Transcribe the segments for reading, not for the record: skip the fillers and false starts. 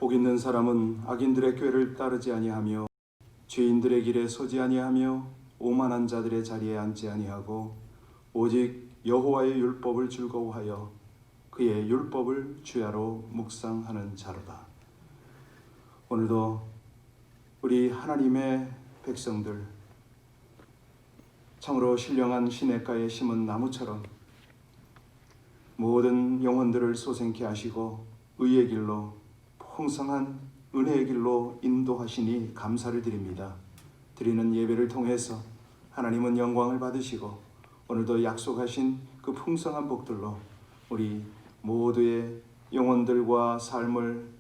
복 있는 사람은 악인들의 꾀를 따르지 아니하며 죄인들의 길에 서지 아니하며 오만한 자들의 자리에 앉지 아니하고 오직 여호와의 율법을 즐거워하여 그의 율법을 주야로 묵상하는 자로다. 오늘도 우리 하나님의 백성들, 참으로 신령한 시냇가에 심은 나무처럼 모든 영혼들을 소생케 하시고 의의 길로, 풍성한 은혜의 길로 인도하시니 감사를 드립니다. 드리는 예배를 통해서 하나님은 영광을 받으시고 오늘도 약속하신 그 풍성한 복들로 우리 모두의 영혼들과 삶을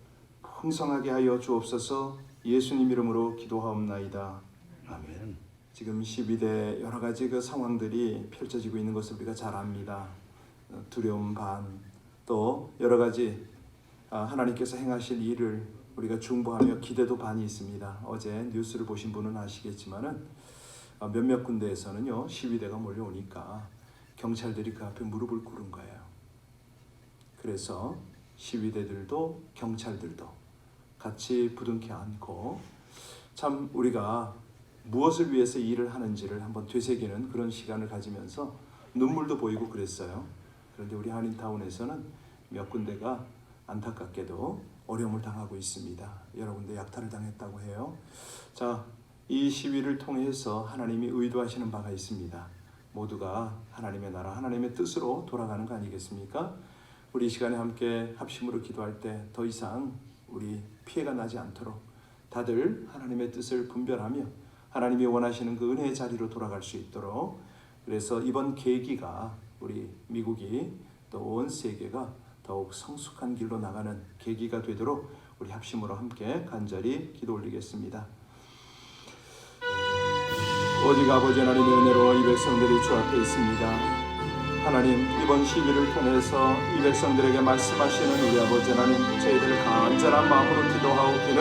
풍성하게 하여 주옵소서. 예수님 이름으로 기도하옵나이다. 아멘. 지금 12대 여러 가지 그 상황들이 펼쳐지고 있는 것을 우리가 잘 압니다. 두려움 반, 또 여러 가지 하나님께서 행하실 일을 우리가 중보하며 기대도 반이 있습니다. 어제 뉴스를 보신 분은 아시겠지만은 몇몇 군데에서는요 12대가 몰려오니까 경찰들이 그 앞에 무릎을 꿇은 거예요. 그래서 12대들도 경찰들도 같이 부둥켜 안고 참 우리가 무엇을 위해서 일을 하는지를 한번 되새기는 그런 시간을 가지면서 눈물도 보이고 그랬어요. 그런데 우리 한인타운에서는 몇 군데가 안타깝게도 어려움을 당하고 있습니다. 여러 군데 약탈을 당했다고 해요. 자, 이 시위를 통해서 하나님이 의도하시는 바가 있습니다. 모두가 하나님의 나라, 하나님의 뜻으로 돌아가는 거 아니겠습니까? 우리 이 시간에 함께 합심으로 기도할 때 더 이상 우리 피해가 나지 않도록 다들 하나님의 뜻을 분별하며 하나님이 원하시는 그 은혜의 자리로 돌아갈 수 있도록, 그래서 이번 계기가 우리 미국이 또 온 세계가 더욱 성숙한 길로 나가는 계기가 되도록 우리 합심으로 함께 간절히 기도 올리겠습니다. 오직 아버지 하나님의 은혜로 이 백성들이 주 앞에 있습니다. 하나님, 이번 시기를 통해서 이 백성들에게 말씀하시는 우리 아버지 하나님, 저희들 간절한 마음으로 기도하오기는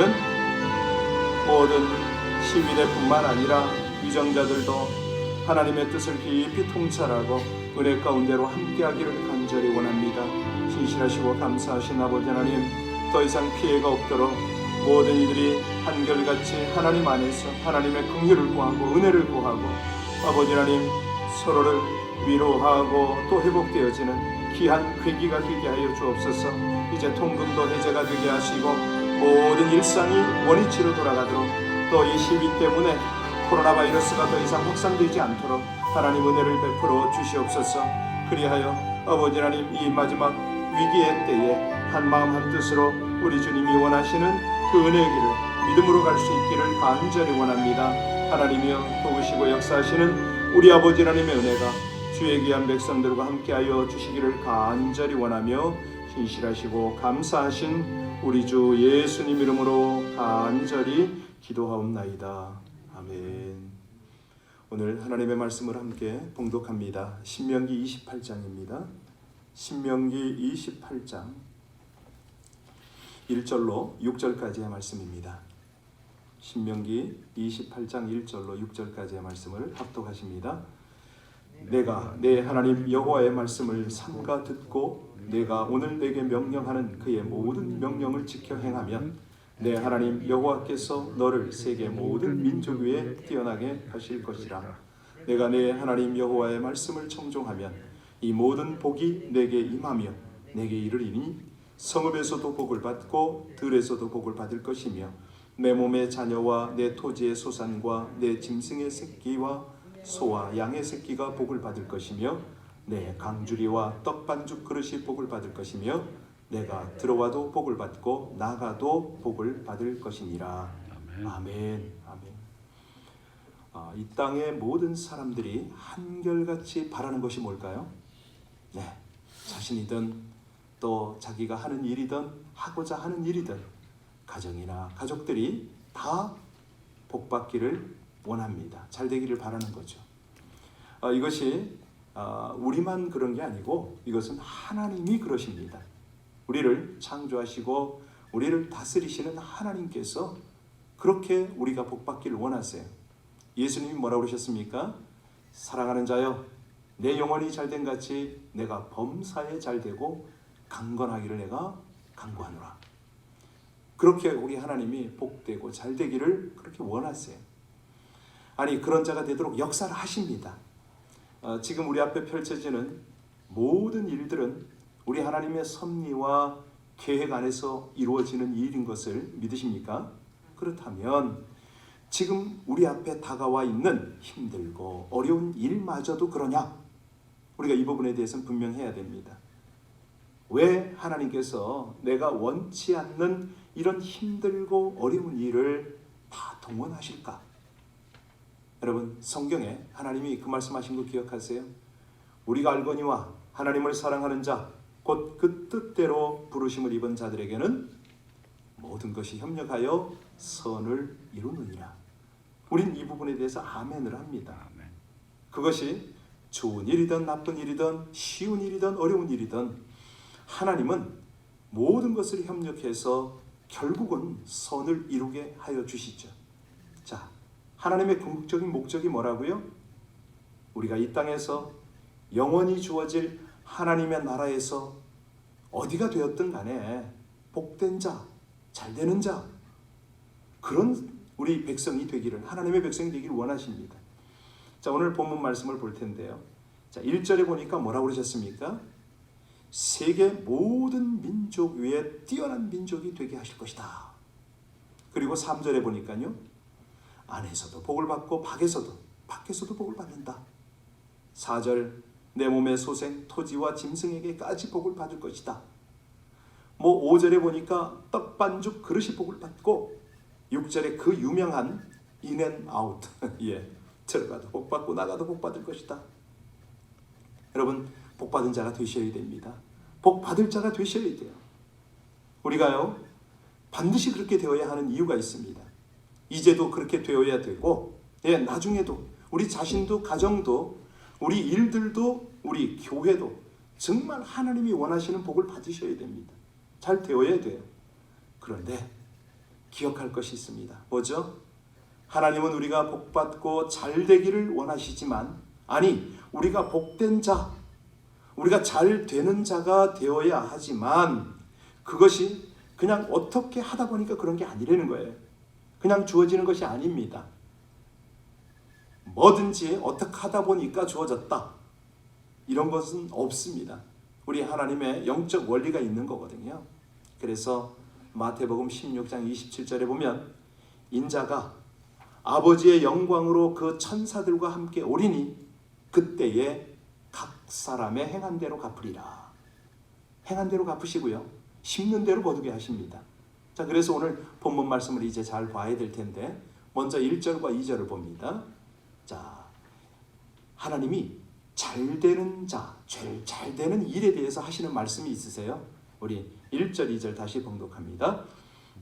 모든 시위대뿐만 아니라 위정자들도 하나님의 뜻을 깊이 통찰하고 은혜 가운데로 함께하기를 간절히 원합니다. 신실하시고 감사하신 아버지 하나님, 더 이상 피해가 없도록 모든 이들이 한결같이 하나님 안에서 하나님의 긍휼을 구하고 은혜를 구하고 아버지 하나님 서로를 위로하고 또 회복되어지는 귀한 계기가 되게 하여 주옵소서. 이제 통금도 해제가 되게 하시고 모든 일상이 원위치로 돌아가도록, 또 이 시위 때문에 코로나 바이러스가 더 이상 확산되지 않도록 하나님 은혜를 베풀어 주시옵소서. 그리하여 아버지 하나님, 이 마지막 위기의 때에 한마음 한뜻으로 우리 주님이 원하시는 그 은혜의 길을 믿음으로 갈 수 있기를 간절히 원합니다. 하나님이여, 도우시고 역사하시는 우리 아버지 하나님의 은혜가 주의 귀한 백성들과 함께하여 주시기를 간절히 원하며 신실하시고 감사하신 우리 주 예수님 이름으로 간절히 기도하옵나이다. 아멘. 오늘 하나님의 말씀을 함께 봉독합니다. 신명기 28장입니다. 신명기 28장 1절로 6절까지의 말씀입니다. 신명기 28장 1절로 6절까지의 말씀을 합독하십니다. 내가 내 하나님 여호와의 말씀을 삼가 듣고 내가 오늘 내게 명령하는 그의 모든 명령을 지켜 행하면 내 하나님 여호와께서 너를 세계 모든 민족 위에 뛰어나게 하실 것이라. 내가 내 하나님 여호와의 말씀을 청종하면 이 모든 복이 내게 임하며 내게 이르리니 성읍에서도 복을 받고 들에서도 복을 받을 것이며 내 몸의 자녀와 내 토지의 소산과 내 짐승의 새끼와 소와 양의 새끼가 복을 받을 것이며 내 강주리와 떡반죽 그릇이 복을 받을 것이며 내가 들어와도 복을 받고 나가도 복을 받을 것이니라. 아멘. 아멘. 아멘. 이 땅의 모든 사람들이 한결같이 바라는 것이 뭘까요? 네, 자신이든 또 자기가 하는 일이든 하고자 하는 일이든 가정이나 가족들이 다 복받기를 원합니다. 잘 되기를 바라는 거죠. 이것이 우리만 그런 게 아니고 이것은 하나님이 그러십니다. 우리를 창조하시고 우리를 다스리시는 하나님께서 그렇게 우리가 복받기를 원하세요. 예수님이 뭐라고 그러셨습니까? 사랑하는 자여, 내 영혼이 잘된 같이 내가 범사에 잘되고 강건하기를 내가 간구하노라. 그렇게 우리 하나님이 복되고 잘되기를 그렇게 원하세요. 아니 그런 자가 되도록 역사를 하십니다. 지금 우리 앞에 펼쳐지는 모든 일들은 우리 하나님의 섭리와 계획 안에서 이루어지는 일인 것을 믿으십니까? 그렇다면 지금 우리 앞에 다가와 있는 힘들고 어려운 일마저도 그러냐? 우리가 이 부분에 대해서는 분명해야 됩니다. 왜 하나님께서 내가 원치 않는 이런 힘들고 어려운 일을 다 동원하실까? 여러분 성경에 하나님이 그 말씀하신 거 기억하세요? 우리가 알거니와 하나님을 사랑하는 자 곧 그 뜻대로 부르심을 입은 자들에게는 모든 것이 협력하여 선을 이루느니라. 우린 이 부분에 대해서 아멘을 합니다. 그것이 좋은 일이든 나쁜 일이든 쉬운 일이든 어려운 일이든 하나님은 모든 것을 협력해서 결국은 선을 이루게 하여 주시죠. 자, 하나님의 궁극적인 목적이 뭐라고요? 우리가 이 땅에서 영원히 주어질 하나님의 나라에서 어디가 되었든 간에 복된 자, 잘되는 자, 그런 우리 백성이 되기를, 하나님의 백성이 되기를 원하십니다. 자, 오늘 본문 말씀을 볼 텐데요. 자, 1절에 보니까 뭐라고 그러셨습니까? 세계 모든 민족 위에 뛰어난 민족이 되게 하실 것이다. 그리고 3절에 보니까요. 안에서도 복을 받고 밖에서도 복을 받는다. 4절 내 몸의 소생, 토지와 짐승에게까지 복을 받을 것이다. 5절에 보니까 떡반죽 그릇이 복을 받고 6절에 그 유명한 인앤아웃 예, 들어가도 복 받고 나가도 복 받을 것이다. 여러분 복 받은 자가 되셔야 됩니다. 복 받을 자가 되셔야 돼요. 우리가요 반드시 그렇게 되어야 하는 이유가 있습니다. 이제도 그렇게 되어야 되고 나중에도 우리 자신도 가정도 우리 일들도 우리 교회도 정말 하나님이 원하시는 복을 받으셔야 됩니다. 잘 되어야 돼요. 그런데 기억할 것이 있습니다. 뭐죠? 하나님은 우리가 복받고 잘 되기를 원하시지만 우리가 복된 자, 우리가 잘 되는 자가 되어야 하지만 그것이 그냥 어떻게 하다 보니까 그런 게 아니라는 거예요. 그냥 주어지는 것이 아닙니다. 뭐든지 어떻게 하다 보니까 주어졌다. 이런 것은 없습니다. 우리 하나님의 영적 원리가 있는 거거든요. 그래서 마태복음 16장 27절에 보면 인자가 아버지의 영광으로 그 천사들과 함께 오리니 그때에 각 사람의 행한 대로 갚으리라. 행한 대로 갚으시고요. 심는 대로 거두게 하십니다. 자, 그래서 오늘 본문 말씀을 이제 잘 봐야 될 텐데 먼저 1절과 2절을 봅니다. 자, 하나님이 잘 되는 자, 잘 되는 일에 대해서 하시는 말씀이 있으세요? 우리 1절, 2절 다시 봉독합니다.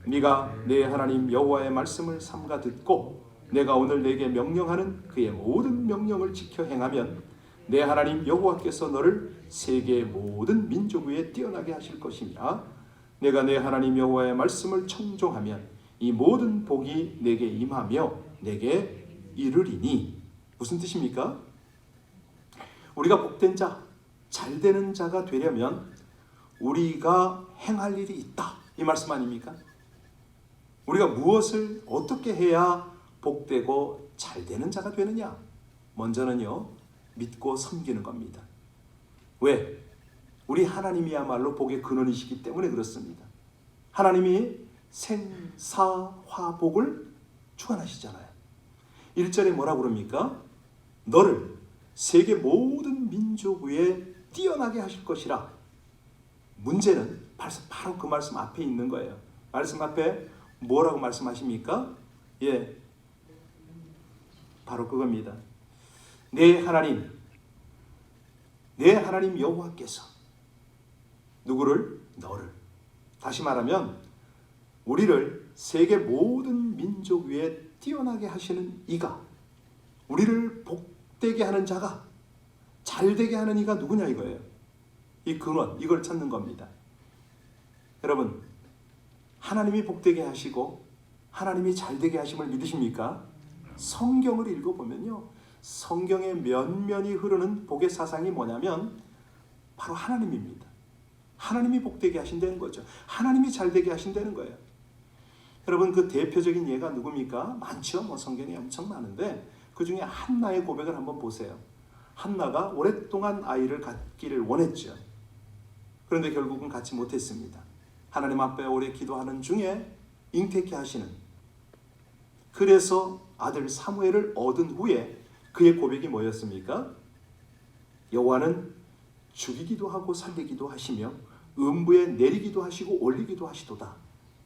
네가 내 하나님 여호와의 말씀을 삼가 듣고 내가 오늘 내게 명령하는 그의 모든 명령을 지켜 행하면 내 하나님 여호와께서 너를 세계의 모든 민족 위에 뛰어나게 하실 것이니라. 내가 내 하나님 여호와의 말씀을 청종하면 이 모든 복이 내게 임하며 내게 이르리니. 무슨 뜻입니까? 우리가 복된 자, 잘 되는 자가 되려면 우리가 행할 일이 있다. 이 말씀 아닙니까? 우리가 무엇을 어떻게 해야 복되고 잘 되는 자가 되느냐? 먼저는요, 믿고 섬기는 겁니다. 왜? 우리 하나님이야말로 복의 근원이시기 때문에 그렇습니다. 하나님이 생사화복을 주관하시잖아요. 1절에 뭐라고 그럽니까? 너를 세계 모든 민족 위에 뛰어나게 하실 것이라. 문제는 바로 그 말씀 앞에 있는 거예요. 말씀 앞에 뭐라고 말씀하십니까? 예, 바로 그겁니다. 내 하나님 여호와께서 누구를? 너를. 다시 말하면 우리를 세계 모든 민족 위에 뛰어나게 하시는 이가, 우리를 복되게 하는 자가, 잘되게 하는 이가 누구냐 이거예요. 이 근원, 이걸 찾는 겁니다. 여러분, 하나님이 복되게 하시고 하나님이 잘되게 하심을 믿으십니까? 성경을 읽어보면요, 성경의 면면이 흐르는 복의 사상이 뭐냐면 바로 하나님입니다. 하나님이 복되게 하신다는 거죠. 하나님이 잘되게 하신다는 거예요. 여러분, 그 대표적인 예가 누굽니까? 많죠. 뭐 성경에 엄청 많은데 그 중에 한나의 고백을 한번 보세요. 한나가 오랫동안 아이를 갖기를 원했죠. 그런데 결국은 갖지 못했습니다. 하나님 앞에 오래 기도하는 중에 잉태케 하시는, 그래서 아들 사무엘을 얻은 후에 그의 고백이 뭐였습니까? 여호와는 죽이기도 하고 살리기도 하시며 음부에 내리기도 하시고 올리기도 하시도다.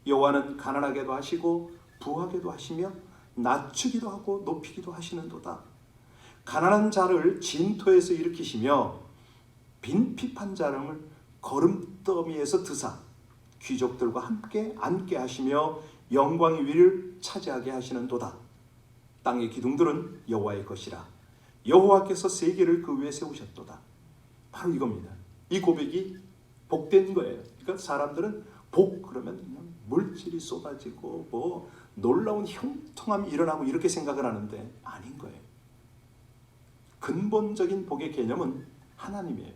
여호와는 가난하게도 하시고 부하게도 하시며 낮추기도 하고 높이기도 하시는도다. 가난한 자를 진토에서 일으키시며 빈핍한 자를 거름더미에서 드사 귀족들과 함께 앉게 하시며 영광의 위를 차지하게 하시는도다. 땅의 기둥들은 여호와의 것이라. 여호와께서 세계를 그 위에 세우셨도다. 바로 이겁니다. 이 고백이 복된 거예요. 그러니까 사람들은 복 그러면 물질이 쏟아지고 뭐 놀라운 형통함이 일어나고 이렇게 생각을 하는데 아닌 거예요. 근본적인 복의 개념은 하나님이에요.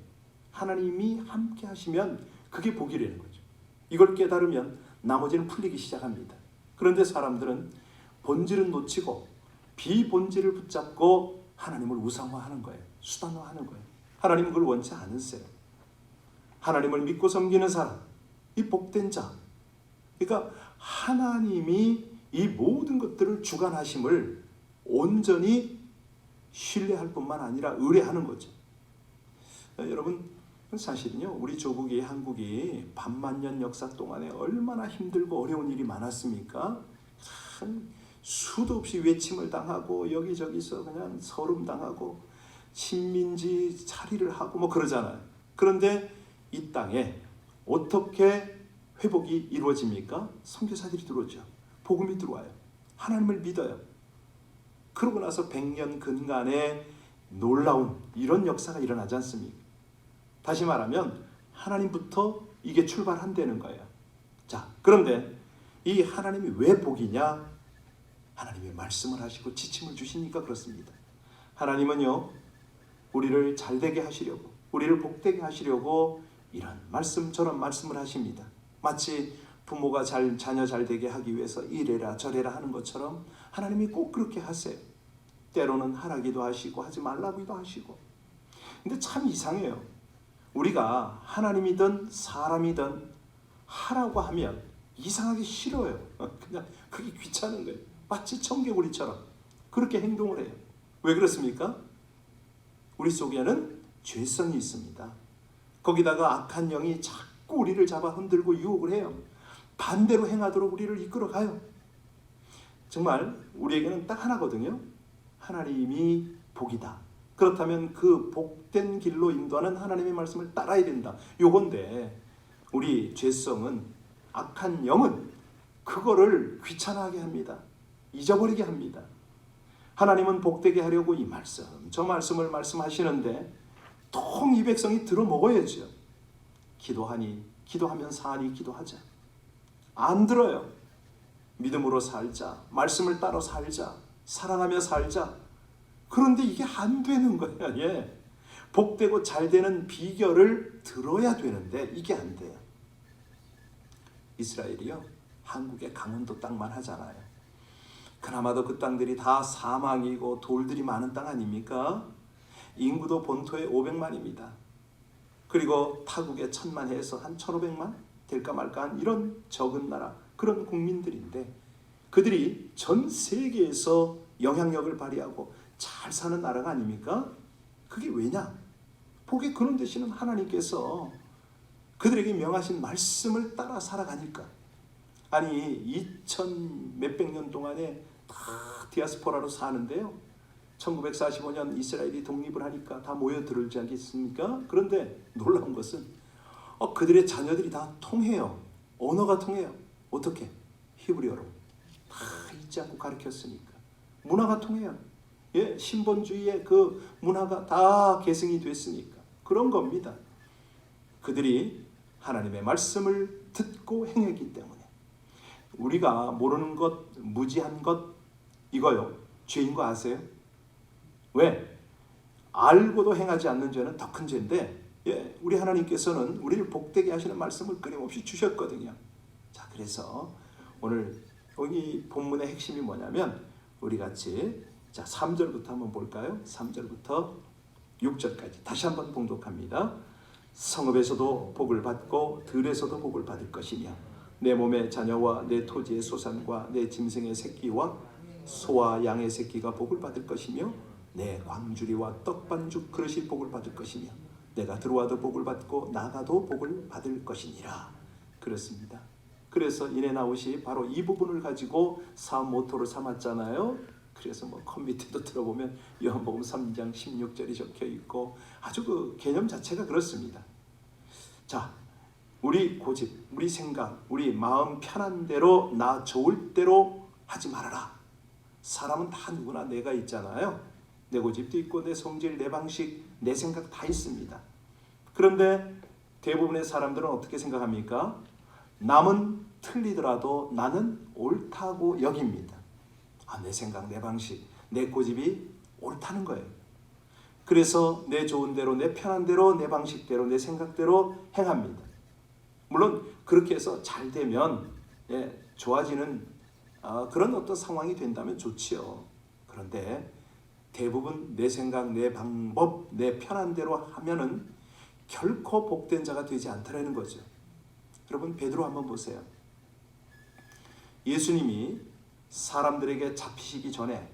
하나님이 함께 하시면 그게 복이라는 거죠. 이걸 깨달으면 나머지는 풀리기 시작합니다. 그런데 사람들은 본질은 놓치고 비본질을 붙잡고 하나님을 우상화하는 거예요. 수단화하는 거예요. 하나님은 그걸 원치 않으세요. 하나님을 믿고 섬기는 사람, 이 복된 자, 그러니까 하나님이 이 모든 것들을 주관하심을 온전히 신뢰할 뿐만 아니라 의뢰하는 거죠. 여러분, 사실은요, 우리 조국이, 한국이 반만년 역사 동안에 얼마나 힘들고 어려운 일이 많았습니까? 참 수도 없이 외침을 당하고 여기저기서 그냥 서름당하고 식민지 차리를 하고 뭐 그러잖아요. 그런데 이 땅에 어떻게 회복이 이루어집니까? 선교사들이 들어오죠. 복음이 들어와요. 하나님을 믿어요. 그러고 나서 100년 근간의 놀라운 이런 역사가 일어나지 않습니까? 다시 말하면 하나님부터 이게 출발한다는 거예요. 자, 그런데 이 하나님이 왜 복이냐? 하나님이 말씀을 하시고 지침을 주시니까 그렇습니다. 하나님은요, 우리를 잘되게 하시려고, 우리를 복되게 하시려고 이런 말씀 저런 말씀을 하십니다. 마치 부모가 자녀 잘되게 하기 위해서 이래라 저래라 하는 것처럼 하나님이 꼭 그렇게 하세요. 때로는 하라기도 하시고 하지 말라기도 하시고. 근데 참 이상해요. 우리가 하나님이든 사람이든 하라고 하면 이상하게 싫어요. 그냥 그게 귀찮은 거예요. 마치 청개구리처럼 그렇게 행동을 해요. 왜 그렇습니까? 우리 속에는 죄성이 있습니다. 거기다가 악한 영이 자꾸 우리를 잡아 흔들고 유혹을 해요. 반대로 행하도록 우리를 이끌어가요. 정말 우리에게는 딱 하나거든요. 하나님이 복이다. 그렇다면 그 복된 길로 인도하는 하나님의 말씀을 따라야 된다. 요건데 우리 죄성은, 악한 영은 그거를 귀찮아하게 합니다. 잊어버리게 합니다. 하나님은 복되게 하려고 이 말씀, 저 말씀을 말씀하시는데 통 이 백성이 들어먹어야죠. 기도하면 사니 기도하자. 안 들어요. 믿음으로 살자. 말씀을 따라 살자. 사랑하며 살자. 그런데 이게 안 되는 거예요. 예. 복되고 잘되는 비결을 들어야 되는데 이게 안 돼요. 이스라엘이요, 한국의 강원도 땅만 하잖아요. 그나마도 그 땅들이 다 사막이고 돌들이 많은 땅 아닙니까? 인구도 본토의 500만입니다. 그리고 타국의 1000만 해서 한 1500만 될까 말까 한 이런 적은 나라, 그런 국민들인데 그들이 전 세계에서 영향력을 발휘하고 잘 사는 나라가 아닙니까? 그게 왜냐? 복의 근원 되시는 하나님께서 그들에게 명하신 말씀을 따라 살아가니까. 아니 2000 몇백 년 동안에 다 디아스포라로 사는데요, 1945년 이스라엘이 독립을 하니까 다 모여들지 않겠습니까? 그런데 놀라운 것은 그들의 자녀들이 다 통해요. 언어가 통해요. 어떻게? 히브리어로 다 잊지 않고 가르쳤으니까. 문화가 통해요. 예, 신본주의의 그 문화가 다 계승이 됐으니까. 그런 겁니다. 그들이 하나님의 말씀을 듣고 행했기 때문에. 우리가 모르는 것, 무지한 것, 이거요, 죄인 거 아세요? 왜? 알고도 행하지 않는 죄는 더 큰 죄인데, 예, 우리 하나님께서는 우리를 복되게 하시는 말씀을 끊임없이 주셨거든요. 자, 그래서 오늘 여기 본문의 핵심이 뭐냐면 우리 같이 자 3절부터 한번 볼까요? 3절부터 6절까지 다시 한번 봉독합니다. 성읍에서도 복을 받고 들에서도 복을 받을 것이며 내 몸의 자녀와 내 토지의 소산과 내 짐승의 새끼와 소와 양의 새끼가 복을 받을 것이며 내 광주리와 떡반죽 그릇이 복을 받을 것이며 내가 들어와도 복을 받고 나가도 복을 받을 것이니라. 그렇습니다. 그래서 이내 나웃이 바로 이 부분을 가지고 사업 모토를 삼았잖아요. 그래서 뭐 컴퓨터도 들어보면 요한복음 3장 16절이 적혀 있고 아주 그 개념 자체가 그렇습니다. 자, 우리 고집, 우리 생각, 우리 마음 편한 대로 나 좋을 대로 하지 말아라. 사람은 다 누구나 내가 있잖아요. 내 고집도 있고 내 성질, 내 방식, 내 생각 다 있습니다. 그런데 대부분의 사람들은 어떻게 생각합니까? 남은 틀리더라도 나는 옳다고 여깁니다. 내 생각, 내 방식, 내 고집이 옳다는 거예요. 그래서 내 좋은 대로, 내 편한 대로, 내 방식대로, 내 생각대로 행합니다. 물론 그렇게 해서 잘 되면 좋아지는 그런 어떤 상황이 된다면 좋지요. 그런데 대부분 내 생각, 내 방법, 내 편한 대로 하면은 결코 복된 자가 되지 않다는 거죠. 여러분 베드로 한번 보세요. 예수님이 사람들에게 잡히시기 전에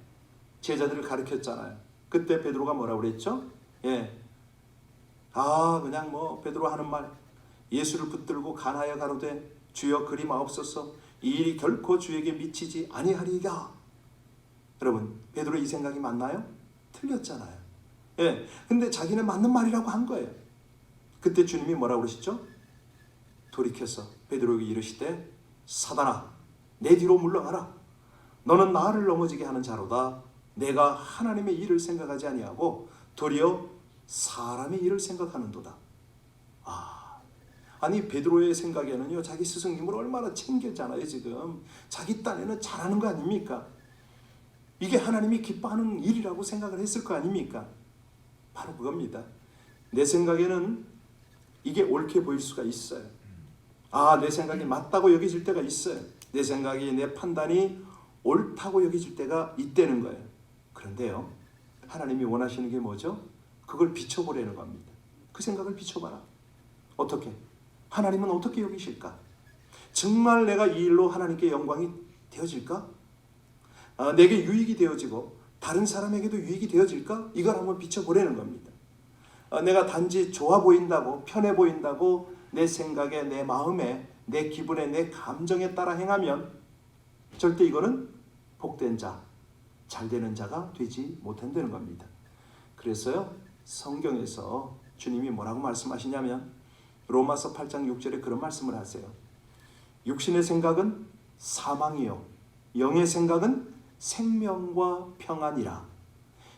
제자들을 가르쳤잖아요. 그때 베드로가 뭐라고 그랬죠? 그냥 뭐 베드로 하는 말, 예수를 붙들고 간하여 가로되 주여 그리 마옵소서 이 일이 결코 주에게 미치지 아니하리이다. 여러분 베드로 이 생각이 맞나요? 틀렸잖아요. 근데 자기는 맞는 말이라고 한 거예요. 그때 주님이 뭐라고 그러시죠? 돌이켜서 베드로에게 이르시되 사단아 내 뒤로 물러가라. 너는 나를 넘어지게 하는 자로다. 내가 하나님의 일을 생각하지 아니하고 도리어 사람의 일을 생각하는도다. 아니 베드로의 생각에는요 자기 스승님을 얼마나 챙겼잖아요. 지금 자기 딴에는 잘하는 거 아닙니까? 이게 하나님이 기뻐하는 일이라고 생각을 했을 거 아닙니까? 바로 그겁니다. 내 생각에는 이게 옳게 보일 수가 있어요. 내 생각이 맞다고 여겨질 때가 있어요. 내 생각이, 내 판단이 옳다고 여겨질 때가 있다는 거예요. 그런데요 하나님이 원하시는 게 뭐죠? 그걸 비춰보라는 겁니다. 그 생각을 비춰봐라. 어떻게? 하나님은 어떻게 여기실까? 정말 내가 이 일로 하나님께 영광이 되어질까? 내게 유익이 되어지고 다른 사람에게도 유익이 되어질까? 이걸 한번 비춰보라는 겁니다. 내가 단지 좋아 보인다고, 편해 보인다고 내 생각에, 내 마음에, 내 기분에, 내 감정에 따라 행하면 절대 이거는 복된 자, 잘 되는 자가 되지 못한다는 겁니다. 그래서요 성경에서 주님이 뭐라고 말씀하시냐면 로마서 8장 6절에 그런 말씀을 하세요. 육신의 생각은 사망이요 영의 생각은 생명과 평안이라.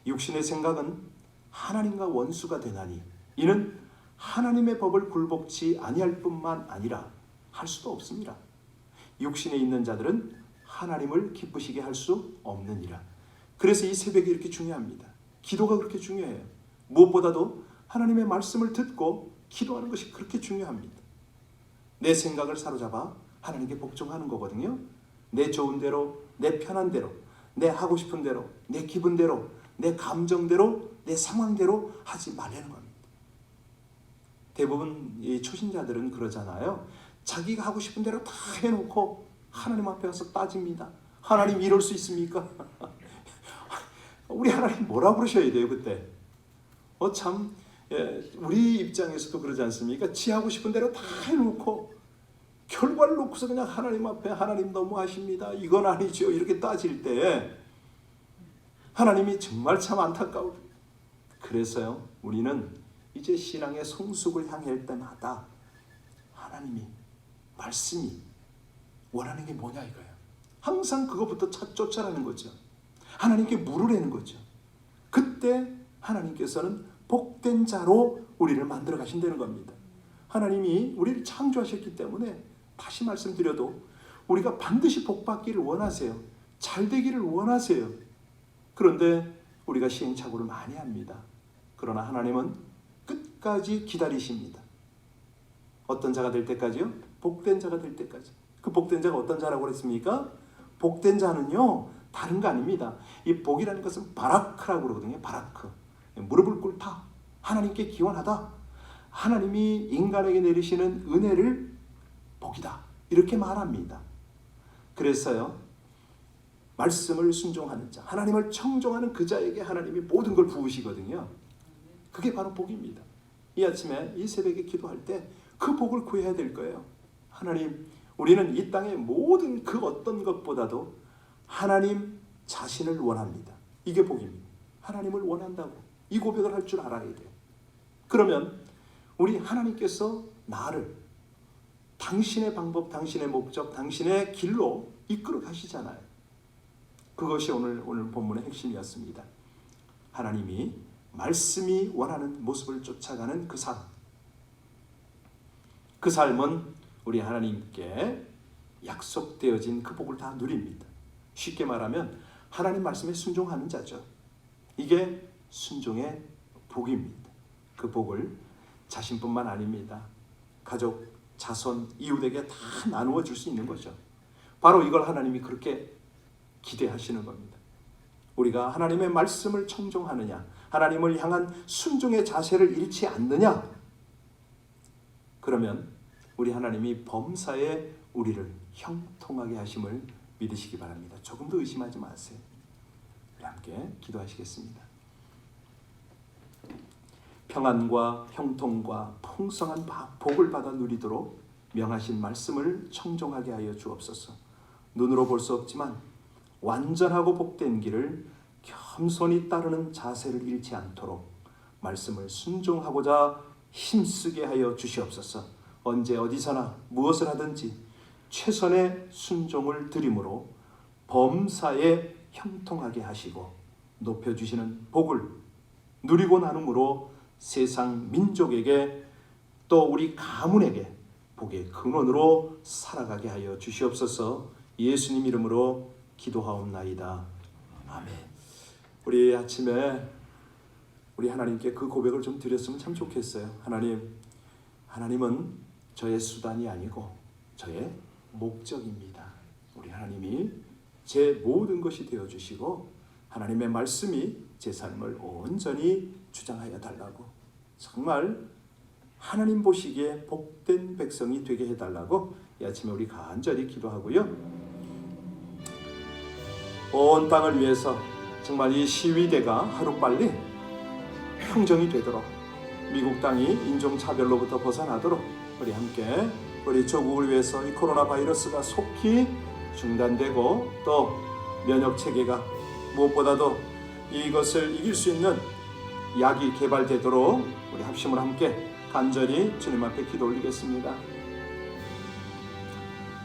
육신의 생각은 하나님과 원수가 되나니 이는 하나님의 법을 굴복치 아니할 뿐만 아니라 할 수도 없습니다. 육신에 있는 자들은 하나님을 기쁘시게 할 수 없느니라. 그래서 이 새벽이 이렇게 중요합니다. 기도가 그렇게 중요해요. 무엇보다도 하나님의 말씀을 듣고 기도하는 것이 그렇게 중요합니다. 내 생각을 사로잡아 하나님께 복종하는 거거든요. 내 좋은 대로, 내 편한 대로, 내 하고 싶은 대로, 내 기분대로, 내 감정대로, 내 상황대로 하지 말라는 겁니다. 대부분 이 초신자들은 그러잖아요. 자기가 하고 싶은 대로 다 해놓고 하나님 앞에 와서 따집니다. 하나님 이럴 수 있습니까? 우리 하나님 뭐라고 그러셔야 돼요 그때? 우리 입장에서도 그러지 않습니까? 지 하고 싶은 대로 다 해놓고 결과를 놓고서 그냥 하나님 앞에 하나님 너무하십니다. 이건 아니죠. 이렇게 따질 때 하나님이 정말 참 안타까워. 그래서요 우리는 이제 신앙의 성숙을 향할 때마다 하나님이 말씀이 원하는 게 뭐냐 이거예요. 항상 그것부터 쫓아라는 거죠. 하나님께 물으라는 거죠. 그때 하나님께서는 복된 자로 우리를 만들어 가신다는 겁니다. 하나님이 우리를 창조하셨기 때문에 다시 말씀드려도 우리가 반드시 복받기를 원하세요. 잘 되기를 원하세요. 그런데 우리가 시행착오를 많이 합니다. 그러나 하나님은 끝까지 기다리십니다. 어떤 자가 될 때까지요? 복된 자가 될 때까지. 그 복된 자가 어떤 자라고 그랬습니까? 복된 자는요 다른 거 아닙니다. 이 복이라는 것은 바라크라고 그러거든요. 바라크. 무릎을 꿇다. 하나님께 기원하다. 하나님이 인간에게 내리시는 은혜를 복이다. 이렇게 말합니다. 그래서요 말씀을 순종하는 자, 하나님을 청종하는 그 자에게 하나님이 모든 걸 부으시거든요. 그게 바로 복입니다. 이 아침에 이 새벽에 기도할 때 그 복을 구해야 될 거예요. 하나님, 우리는 이 땅의 모든 그 어떤 것보다도 하나님 자신을 원합니다. 이게 복입니다. 하나님을 원한다고 이 고백을 할 줄 알아야 돼요. 그러면 우리 하나님께서 나를 당신의 방법, 당신의 목적, 당신의 길로 이끌어 가시잖아요. 그것이 오늘 본문의 핵심이었습니다. 하나님이 말씀이 원하는 모습을 쫓아가는 그 삶. 그 삶은 우리 하나님께 약속되어진 그 복을 다 누립니다. 쉽게 말하면 하나님 말씀에 순종하는 자죠. 이게 순종의 복입니다. 그 복을 자신뿐만 아닙니다. 가족, 자손, 이웃에게 다 나누어 줄 수 있는 거죠. 바로 이걸 하나님이 그렇게 기대하시는 겁니다. 우리가 하나님의 말씀을 청종하느냐, 하나님을 향한 순종의 자세를 잃지 않느냐, 그러면 우리 하나님이 범사에 우리를 형통하게 하심을 믿으시기 바랍니다. 조금도 의심하지 마세요. 우리 함께 기도하시겠습니다. 평안과 형통과 풍성한 복을 받아 누리도록 명하신 말씀을 청종하게 하여 주옵소서. 눈으로 볼 수 없지만 완전하고 복된 길을 겸손히 따르는 자세를 잃지 않도록 말씀을 순종하고자 힘쓰게 하여 주시옵소서. 언제 어디서나 무엇을 하든지 최선의 순종을 드림으로 범사에 형통하게 하시고 높여주시는 복을 누리고 나눔으로 세상 민족에게 또 우리 가문에게 복의 근원으로 살아가게 하여 주시옵소서. 예수님 이름으로 기도하옵나이다. 아멘. 우리 아침에 우리 하나님께 그 고백을 좀 드렸으면 참 좋겠어요. 하나님은 저의 수단이 아니고 저의 목적입니다. 우리 하나님이 제 모든 것이 되어주시고 하나님의 말씀이 제 삶을 온전히 주장하여 달라고, 정말 하나님 보시기에 복된 백성이 되게 해달라고 이 아침에 우리 간절히 기도하고요. 온 땅을 위해서 정말 이 시위대가 하루빨리 평정이 되도록, 미국 땅이 인종차별로부터 벗어나도록 우리 함께 우리 조국을 위해서 이 코로나 바이러스가 속히 중단되고 또 면역체계가 무엇보다도 이것을 이길 수 있는 약이 개발되도록 우리 합심을 함께 간절히 주님 앞에 기도 올리겠습니다.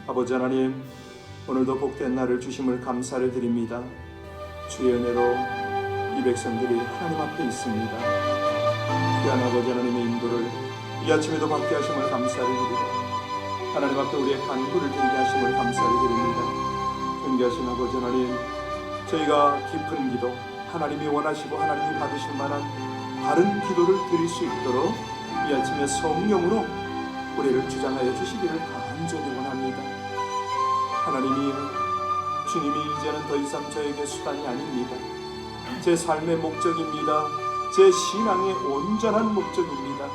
아버지 하나님, 오늘도 복된 날을 주심을 감사를 드립니다. 주의 은혜로 이 백성들이 하나님 앞에 있습니다. 귀한 아버지 하나님의 인도를 이 아침에도 받게 하심을 감사를 드리고 하나님 앞에 우리의 간구를 드리게 하심을 감사를 드립니다. 존귀하신 아버지 하나님, 저희가 깊은 기도, 하나님이 원하시고 하나님이 받으실 만한 바른 기도를 드릴 수 있도록 이 아침에 성령으로 우리를 주장하여 주시기를 간절히 원합니다. 하나님이여, 주님이 이제는 더 이상 저에게 수단이 아닙니다. 제 삶의 목적입니다. 제 신앙의 온전한 목적입니다.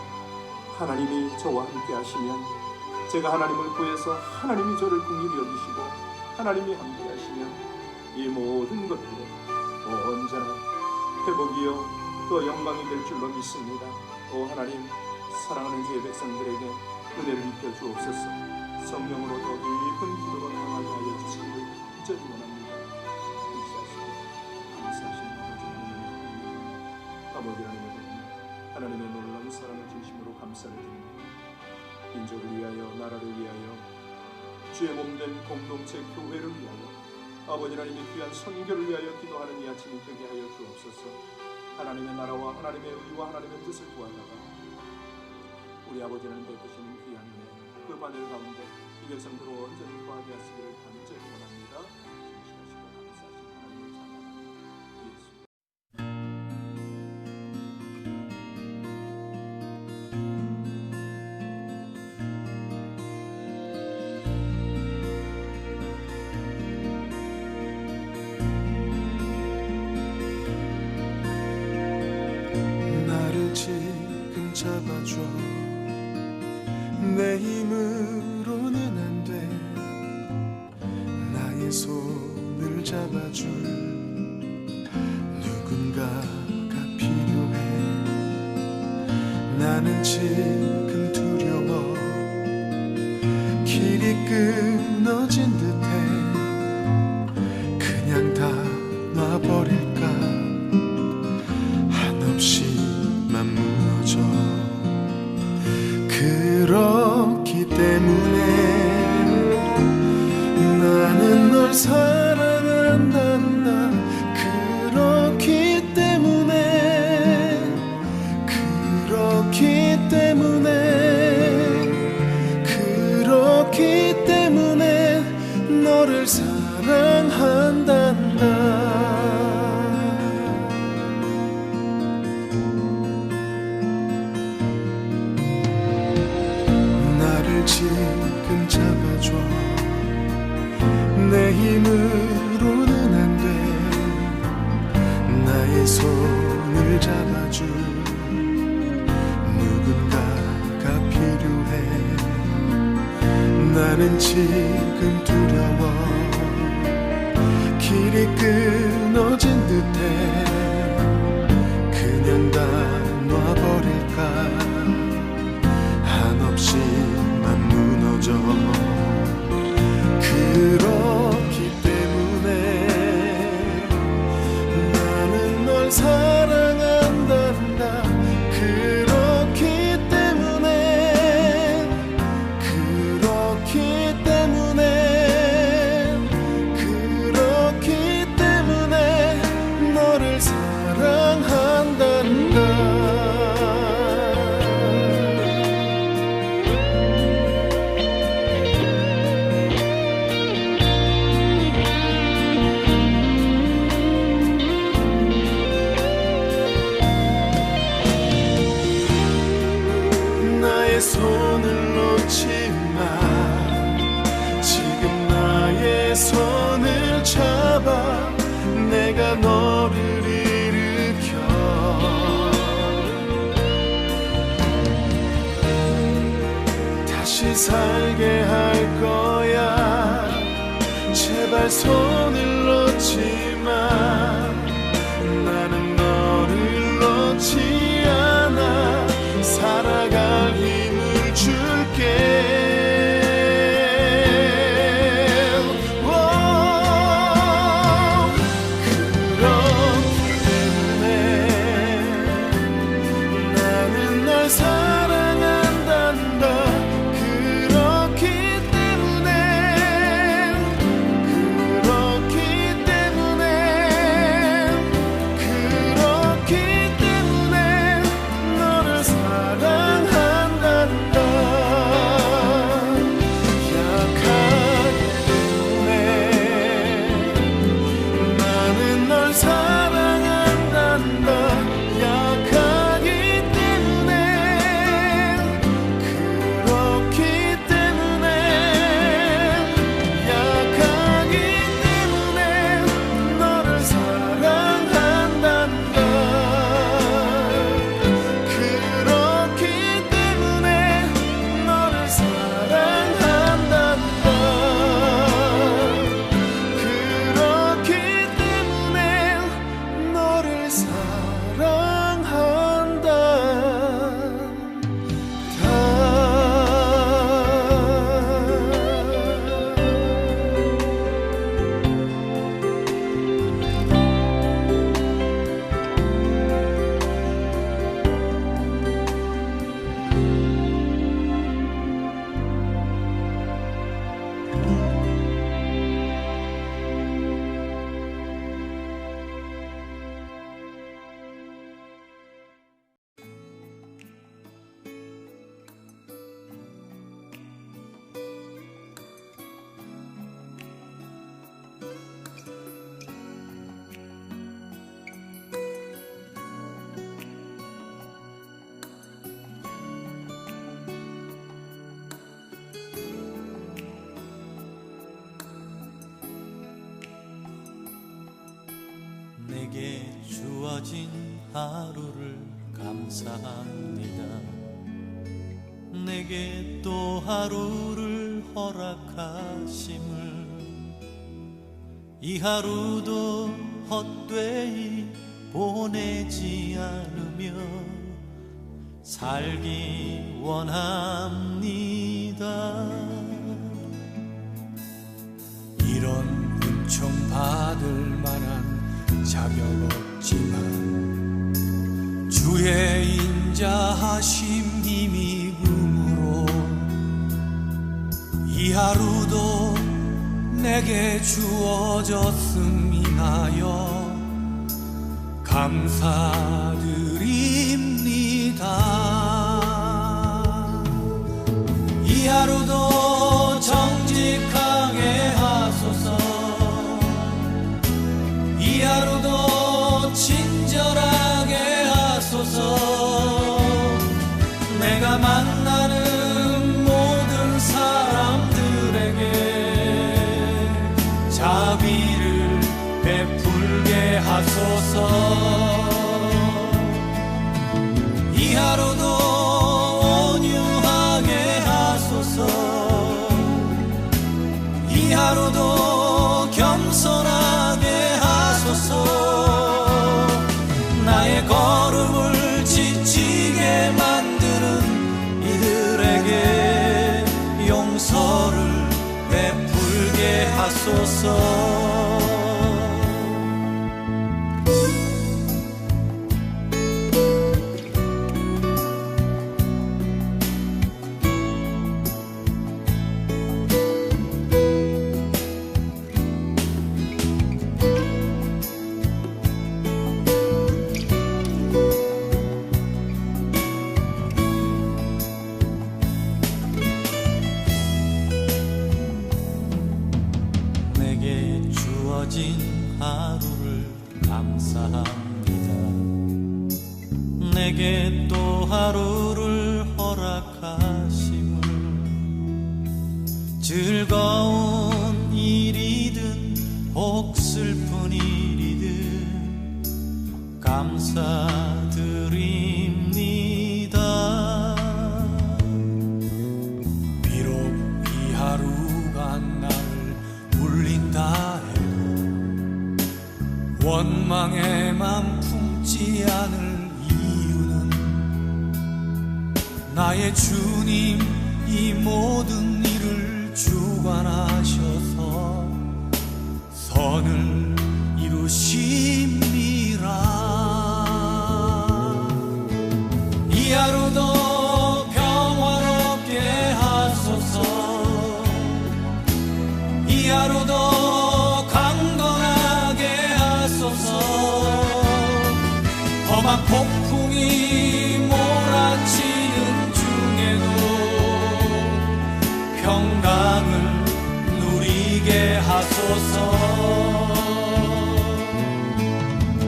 하나님이 저와 함께 하시면, 제가 하나님을 구해서 하나님이 저를 긍휼히 여기시고 하나님이 함께 하시면 이 모든 것들은 온전한 회복이요 또 영광이 될 줄로 믿습니다. 오 하나님, 사랑하는 주의 백성들에게 은혜를 입혀 주옵소서. 성령으로 더 깊은 기도로 나아가게 하여 주시기를 간절히 원합니다. 감사하시고 감사하신 아버지 하나님, 하나님의 놀라운 사랑을 진심으로 감사를 드립니다. 민족을 위하여, 나라를 위하여, 주의 몸된 공동체 교회를 위하여, 아버지 하나님의 귀한 선교를 위하여 기도하는 이 아침이 되게 하여 주옵소서. 하나님의 나라와 하나님의 의와 하나님의 뜻을 구하다가 우리 아버지 하나님 베푸시는 귀한 은혜, 그 바늘 가운데 이 백성들을 온전히 거하게 하시기를 간절히 원합니다. 나의 손을 잡아줄 누군가가 필요해. 나는 지금 두려워 길이 끊어진 듯해. 그냥 다 놔버릴까 한없이만 무너져. 그렇기 때문에 나는 널 사랑한단다. 그렇기 때문에 그렇기 때문에 너를 사랑한단다. 나를 지금 잡아줘. 내 힘으로는 안 돼. 나의 손을 잡아줄 누군가가 필요해. 나는 지금 두려워 길이 끊어진 듯해. 그냥 다 놔버릴까 한없이만 무너져. 그렇기 때문에 나는 널 사랑한단다. 그렇기 때문에 너를 사랑한단다. 나의 손을 놓지 마. 지금 나의 손을 잡아. 내가 너를 일으켜 다시 살게 할 거야. 제발 손을 놓지 마. 나는 너를 놓지 않아. 살아갈 힘을 줄게. 내게 주어진 하루를 감사합니다. 내게 또 하루를 허락하심을 이 하루도 헛되이 보내지 않으며 살기 원합니다. 이런 은총 받을 만한 자격 없지만 주의 인자하심 힘입음으로 이 하루도 내게 주어졌음 인하여 감사드립니다. 이 하루도 정직하게 하소서. 이 하루도 친절하게 하소서. 내가 만나는 모든 사람들에게 자비를 베풀게 하소서. 이 하루도 온유하게 하소서. 이 하루도 겸손하게 하소서. 나의 걸음을 지치게 만드는 이들에게 용서를 베풀게 하소서. 내게 주어진 하루를 감사합니다. 내게 또 하루를 허락하심을 즐거운 일이든 혹 슬픈 일이든 감사드립니다. 비록 이 하루가 나를 울린다 해도 원망의 맘 품지 않을 이유는 나의 주님 이 모든 일을 주관하셔서 선을 이루심이라. 이 하루도 평화롭게 하소서. 이 하루도 강건하게 하소서. 험한 폭풍이 몰아치는 중에도 평강을 누리게 하소서.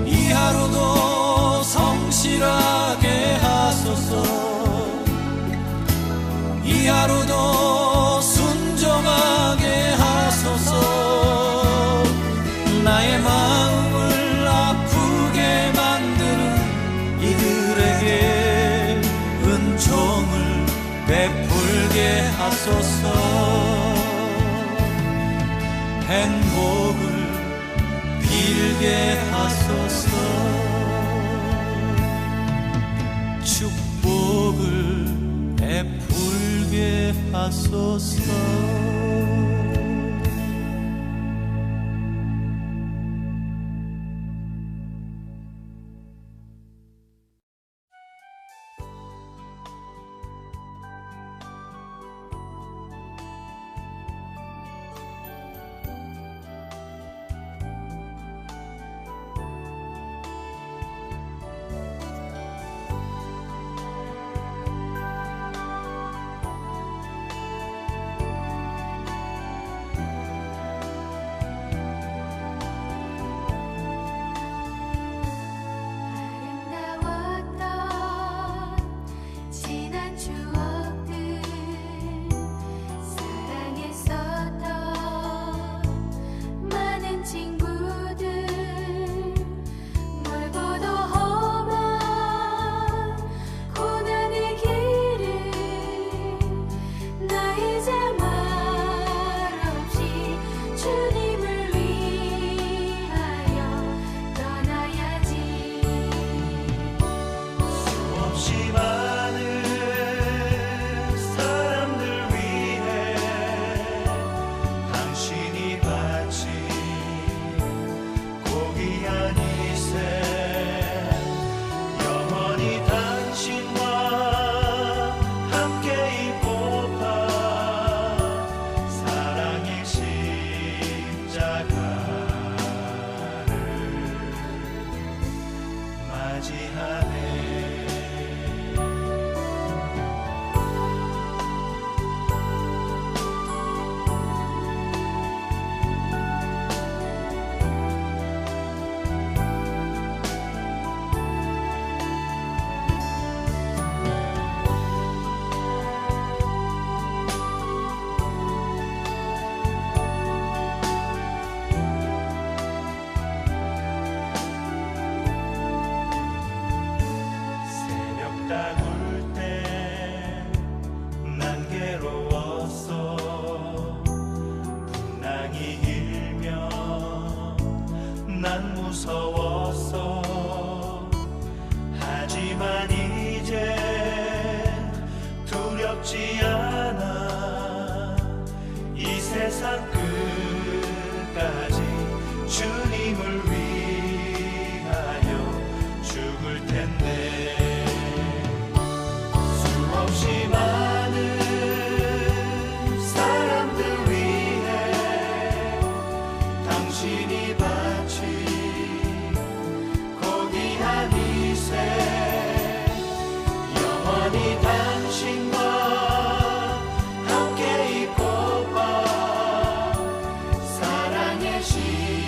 이 하루도 성실하게 하소서. 이 하루도 순종하게 하소서. 나의 마음을 아프게 만드는 이들에게 은총을 베풀게 하소서. 행복을 빌게 하소서. 축복을 베풀게 하소서. 당신이 바친 고귀한 이세 영원히 당신과 함께 있고파 사랑의 시